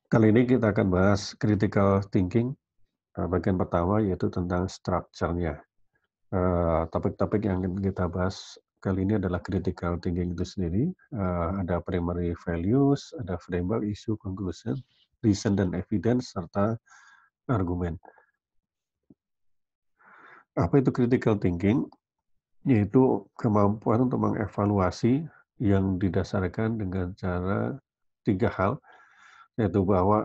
Kali ini kita akan bahas critical thinking, bagian pertama yaitu tentang structure-nya. Topik-topik yang akan kita bahas kali ini adalah critical thinking itu sendiri, ada primary values, ada framework, issue, conclusion, reason dan evidence, serta argumen. Apa itu critical thinking? Yaitu kemampuan untuk mengevaluasi yang didasarkan dengan cara 3 hal, yaitu bahwa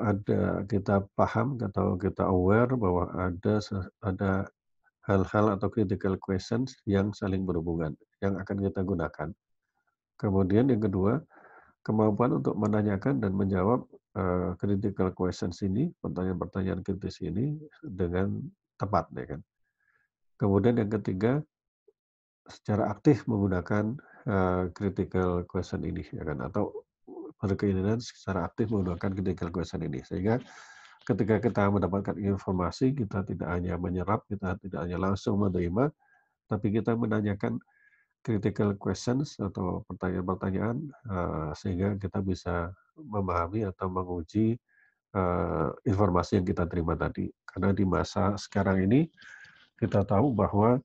kita paham atau kita aware bahwa ada hal-hal atau critical questions yang saling berhubungan, yang akan kita gunakan. Kemudian yang kedua, kemampuan untuk menanyakan dan menjawab, critical questions ini, pertanyaan-pertanyaan kritis ini dengan tepat, ya kan. Kemudian yang ketiga, secara aktif menggunakan, critical question ini, ya kan, atau berkeinginan secara aktif menggunakan critical question ini. Sehingga ketika kita mendapatkan informasi, kita tidak hanya menyerap, kita tidak hanya langsung menerima, tapi kita menanyakan critical questions atau pertanyaan-pertanyaan, sehingga kita bisa memahami atau menguji, informasi yang kita terima tadi. Karena di masa sekarang ini, kita tahu bahwa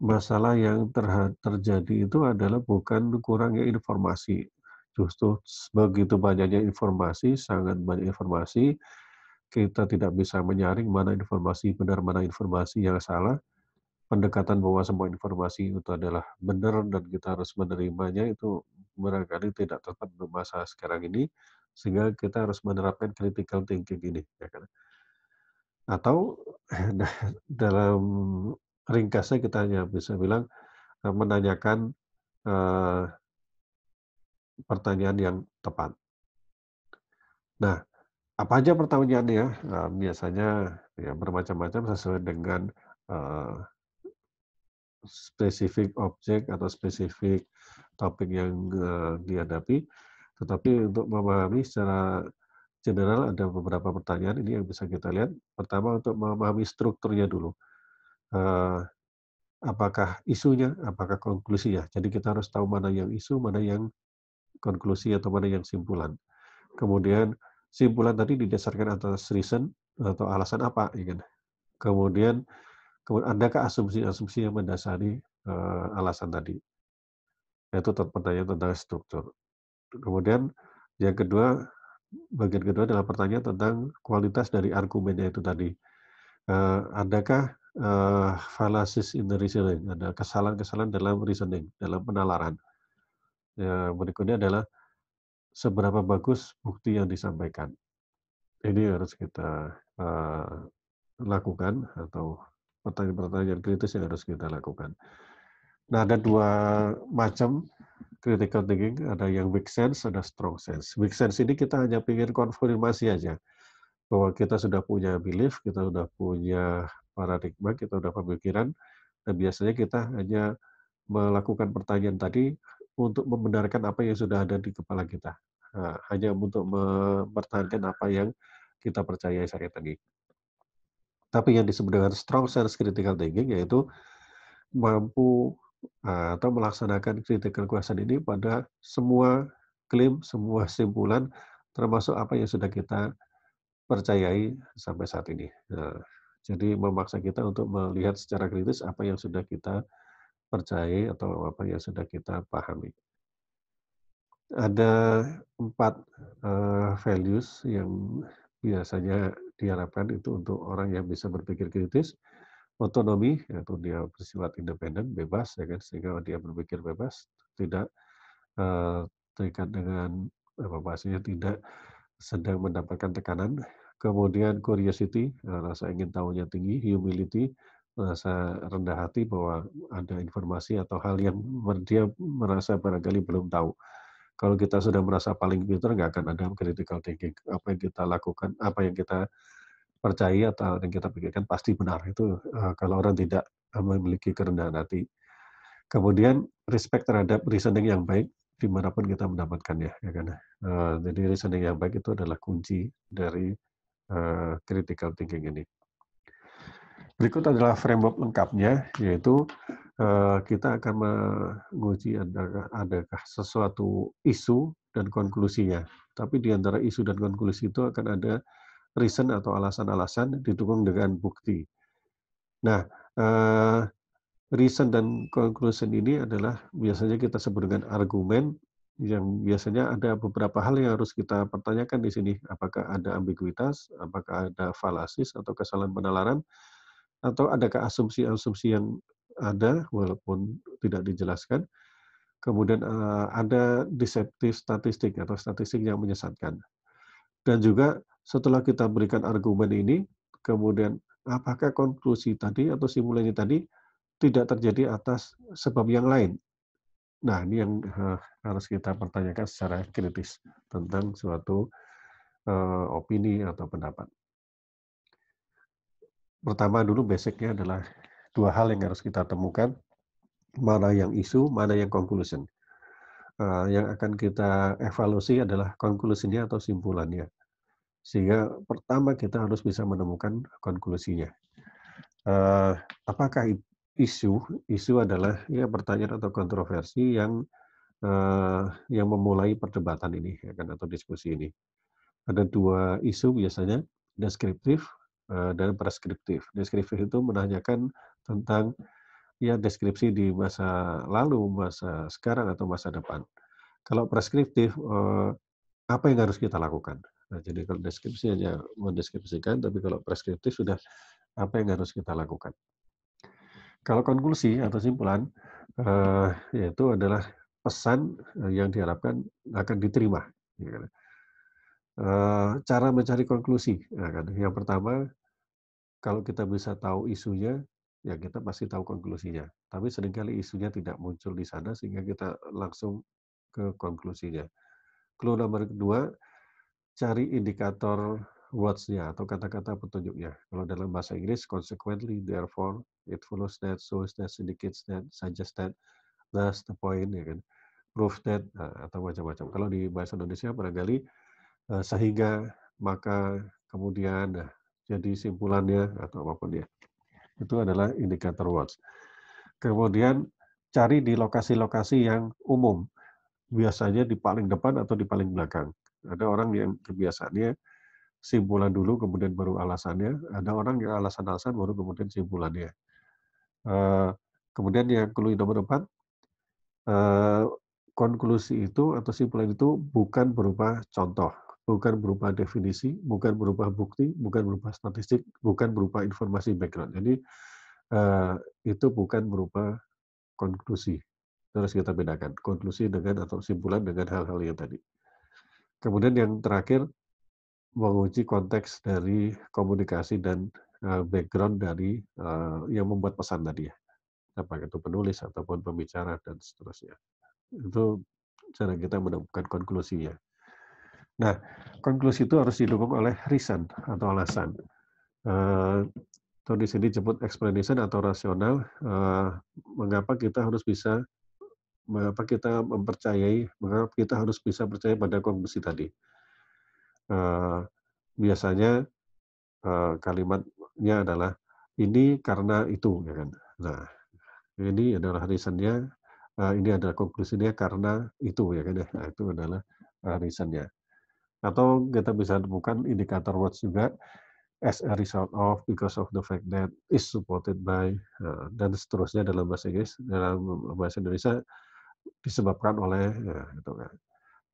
masalah yang terjadi itu adalah bukan kurangnya informasi, justru begitu banyaknya informasi, sangat banyak informasi, kita tidak bisa menyaring mana informasi benar, mana informasi yang salah. Pendekatan bahwa semua informasi itu adalah benar dan kita harus menerimanya itu barangkali tidak tepat untuk masa sekarang ini, sehingga kita harus menerapkan critical thinking ini, ya kan. Atau dalam ringkasnya kita hanya bisa bilang, menanyakan, eee, pertanyaan yang tepat. Nah, apa aja pertanyaannya? Biasanya ya bermacam-macam sesuai dengan, eee, spesifik objek atau spesifik topik yang, dihadapi. Tetapi untuk memahami secara general ada beberapa pertanyaan ini yang bisa kita lihat. Pertama untuk memahami strukturnya dulu, eee, apakah isunya, apakah konklusinya. Jadi kita harus tahu mana yang isu, mana yang konklusi, atau mana yang simpulan. Kemudian simpulan tadi didasarkan atas reason atau alasan apa, ya kan. Kemudian adakah asumsi-asumsi yang mendasari, alasan tadi. Itu pertanyaan tentang struktur. Kemudian yang kedua, bagian kedua adalah pertanyaan tentang kualitas dari argumennya itu tadi. Adakah, fallacies in the reasoning, ada kesalahan-kesalahan dalam reasoning, dalam penalaran. Berikutnya adalah seberapa bagus bukti yang disampaikan. Ini harus kita, lakukan atau pertanyaan-pertanyaan kritis yang harus kita lakukan. Nah, ada 2 macam critical thinking, ada yang weak sense, ada strong sense. Weak sense ini kita hanya ingin konfirmasi aja, bahwa kita sudah punya belief, kita sudah punya paradigma, kita sudah pemikiran, dan biasanya kita hanya melakukan pertanyaan tadi untuk membenarkan apa yang sudah ada di kepala kita. Hanya untuk mempertahankan apa yang kita percayai saat ini. Tapi yang disebut dengan strong sense critical thinking yaitu mampu, atau melaksanakan critical question ini pada semua klaim, semua simpulan, termasuk apa yang sudah kita percayai sampai saat ini. Jadi memaksa kita untuk melihat secara kritis apa yang sudah kita percayai atau apa yang sudah kita pahami. Ada 4, values yang biasanya diharapkan itu untuk orang yang bisa berpikir kritis. Otonomi, yaitu dia bersifat independen, bebas, ya kan, sehingga dia berpikir bebas, tidak, terikat dengan, bahasanya tidak sedang mendapatkan tekanan. Kemudian curiosity, rasa ingin tahunya tinggi. Humility, rasa rendah hati bahwa ada informasi atau hal yang dia merasa barangkali belum tahu. Kalau kita sudah merasa paling pintar, nggak akan ada critical thinking. Apa yang kita lakukan, apa yang kita percaya atau yang kita pikirkan pasti benar. Itu, kalau orang tidak, memiliki kerendahan hati. Kemudian respect terhadap reasoning yang baik, dimanapun kita mendapatkannya, ya kan. Jadi reasoning yang baik itu adalah kunci dari, critical thinking ini. Berikut adalah framework lengkapnya, yaitu, kita akan menguji adakah adakah sesuatu isu dan konklusinya. Tapi di antara isu dan konklusi itu akan ada reason atau alasan-alasan didukung dengan bukti. Nah, reason dan conclusion ini adalah biasanya kita sebut dengan argumen, yang biasanya ada beberapa hal yang harus kita pertanyakan di sini. Apakah ada ambiguitas, apakah ada falasis atau kesalahan penalaran, atau adakah asumsi-asumsi yang ada walaupun tidak dijelaskan. Kemudian ada deceptive statistik atau statistik yang menyesatkan. Dan juga setelah kita berikan argumen ini, kemudian apakah konklusi tadi atau simulasi tadi tidak terjadi atas sebab yang lain. Nah, ini yang harus kita pertanyakan secara kritis tentang suatu opini atau pendapat. Pertama dulu basicnya adalah dua hal yang harus kita temukan, mana yang isu, mana yang conclusion. Yang akan kita evaluasi adalah konklusinya atau simpulannya. Sehingga pertama kita harus bisa menemukan konklusinya. Apakah isu adalah ya pertanyaan atau kontroversi yang memulai perdebatan ini, ya kan, atau diskusi ini. Ada dua isu biasanya, deskriptif dan preskriptif. Deskriptif itu menanyakan tentang ya deskripsi di masa lalu, masa sekarang, atau masa depan. Kalau preskriptif, apa yang harus kita lakukan? Nah, jadi kalau deskripsi hanya mendeskripsikan, tapi kalau preskriptif sudah apa yang harus kita lakukan. Kalau konklusi atau simpulan, yaitu adalah pesan yang diharapkan akan diterima. Ya kan. Cara mencari konklusi, ya kan. Yang pertama, kalau kita bisa tahu isunya, ya kita pasti tahu konklusinya. Tapi seringkali isunya tidak muncul di sana sehingga kita langsung ke konklusinya. Clue nomor kedua, cari indikator words-nya atau kata-kata petunjuknya. Kalau dalam bahasa Inggris, consequently, therefore, it follows that, shows that, indicates that, suggests that, that's the point, ya kan. Prove that, atau macam-macam. Kalau di bahasa Indonesia barangkali sehingga, maka, kemudian, jadi simpulannya, atau apapun ya. Itu adalah indikator words. Kemudian cari di lokasi-lokasi yang umum. Biasanya di paling depan atau di paling belakang. Ada orang yang kebiasaannya simpulan dulu, kemudian baru alasannya. Ada orang yang alasan-alasan, baru kemudian simpulannya. Kemudian yang clue nomor 4, konklusi itu atau simpulan itu bukan berupa contoh, bukan berupa definisi, bukan berupa bukti, bukan berupa statistik, bukan berupa informasi background. Jadi itu bukan berupa konklusi. Terus kita bedakan konklusi dengan atau simpulan dengan hal-hal yang tadi. Kemudian yang terakhir, menguji konteks dari komunikasi dan background dari yang membuat pesan tadi ya. Apakah itu penulis ataupun pembicara dan seterusnya. Itu cara kita menemukan konklusinya. Nah, konklusi itu harus didukung oleh reason atau alasan. Atau di sini disebut explanation atau rasional. Mengapa kita harus bisa, mengapa kita mempercayai, mengapa kita harus bisa percaya pada konklusi tadi. Biasanya kalimatnya adalah ini karena itu, ya kan. Nah, ini adalah reason-nya, ini adalah konklusinya karena itu, ya kan ya. Nah, itu adalah reason-nya. Atau kita bisa temukan indikator words juga, as a result of, because of the fact that, is supported by, dan seterusnya dalam bahasa Inggris. Dalam bahasa Indonesia disebabkan oleh, ya, gitu kan.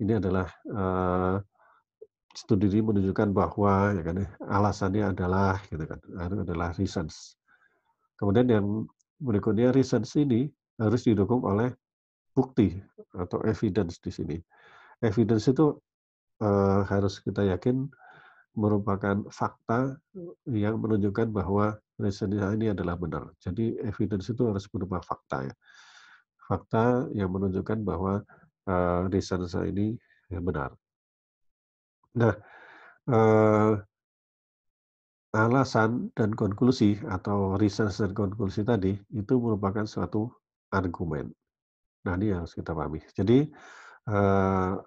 Ini adalah studi ini menunjukkan bahwa, ya kan, alasannya adalah, gitu kan, itu adalah reasons. Kemudian yang berikutnya, reasons ini harus didukung oleh bukti atau evidence di sini. Evidence itu harus kita yakin merupakan fakta yang menunjukkan bahwa reason ini adalah benar. Jadi evidence itu harus berupa fakta ya. Fakta yang menunjukkan bahwa reason saya ini benar. Nah, alasan dan konklusi atau reason dan konklusi tadi itu merupakan suatu argumen. Nah, ini harus kita pahami. Jadi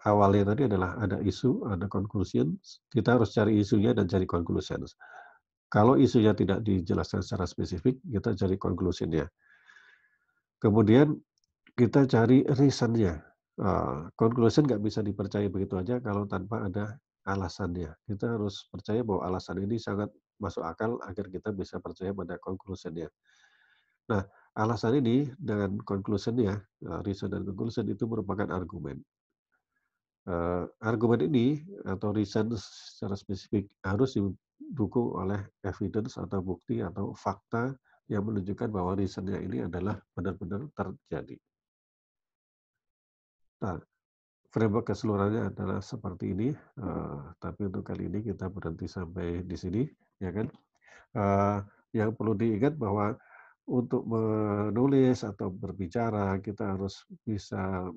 awalnya tadi adalah ada isu, ada conclusion, kita harus cari isunya dan cari conclusions. Kalau isunya tidak dijelaskan secara spesifik, kita cari conclusion-nya. Kemudian kita cari reason-nya. Conclusion nggak bisa dipercaya begitu aja kalau tanpa ada alasannya. Kita harus percaya bahwa alasan ini sangat masuk akal agar kita bisa percaya pada conclusion-nya. Nah, alasan ini dengan conclusion-nya, reason dan conclusion itu merupakan argumen. Argumen ini atau reason secara spesifik harus didukung oleh evidence atau bukti atau fakta yang menunjukkan bahwa reason-nya ini adalah benar-benar terjadi. Nah, framework keseluruhannya adalah seperti ini, tapi untuk kali ini kita berhenti sampai di sini, ya kan. Eee, yang perlu diingat bahwa untuk menulis atau berbicara kita harus bisa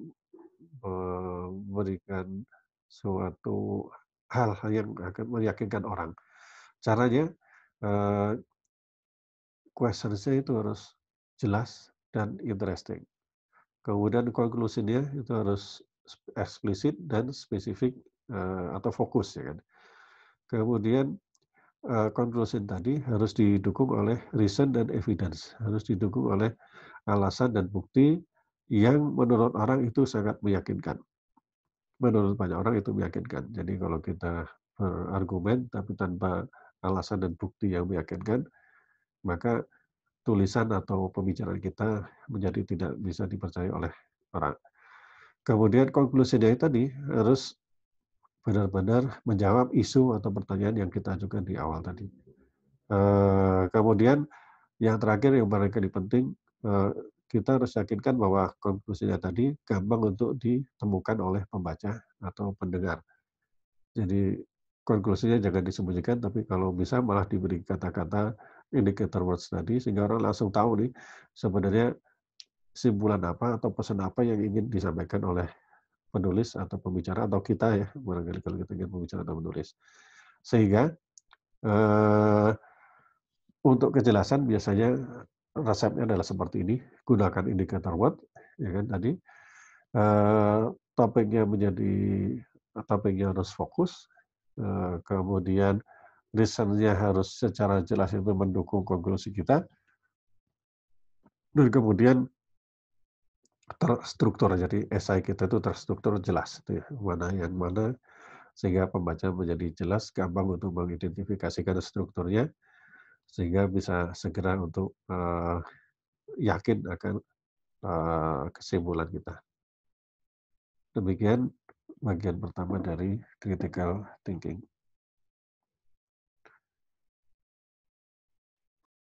memberikan suatu hal-hal yang akan meyakinkan orang. Caranya, eee, questions-nya itu harus jelas dan interesting. Kemudian konklusinya itu harus eksplisit dan spesifik, atau fokus ya kan. Kemudian, conclusion tadi harus didukung oleh reason dan evidence, harus didukung oleh alasan dan bukti yang menurut orang itu sangat meyakinkan. Menurut banyak orang itu meyakinkan. Jadi kalau kita berargumen tapi tanpa alasan dan bukti yang meyakinkan, maka tulisan atau pembicaraan kita menjadi tidak bisa dipercaya oleh orang. Kemudian konklusinya tadi harus benar-benar menjawab isu atau pertanyaan yang kita ajukan di awal tadi. Kemudian yang terakhir yang barangkali penting, kita harus yakinkan bahwa konklusinya tadi gampang untuk ditemukan oleh pembaca atau pendengar. Jadi konklusinya jangan disembunyikan, tapi kalau bisa malah diberi kata-kata indicator words tadi sehingga orang langsung tahu nih sebenarnya kesimpulan apa atau pesan apa yang ingin disampaikan oleh penulis atau pembicara atau kita ya, barangkali kalau kita ingin pembicara atau menulis. Sehingga, eee, untuk kejelasan biasanya resepnya adalah seperti ini, gunakan indicator word, ya kan tadi, eee, topiknya menjadi topiknya harus fokus, kemudian reason-nya harus secara jelas itu mendukung konklusi kita, dan kemudian terstruktur. Jadi esai kita itu terstruktur jelas itu ya, mana yang mana, sehingga pembaca menjadi jelas, gampang untuk mengidentifikasikan strukturnya, sehingga bisa segera untuk, yakin akan, kesimpulan kita. Demikian bagian pertama dari critical thinking.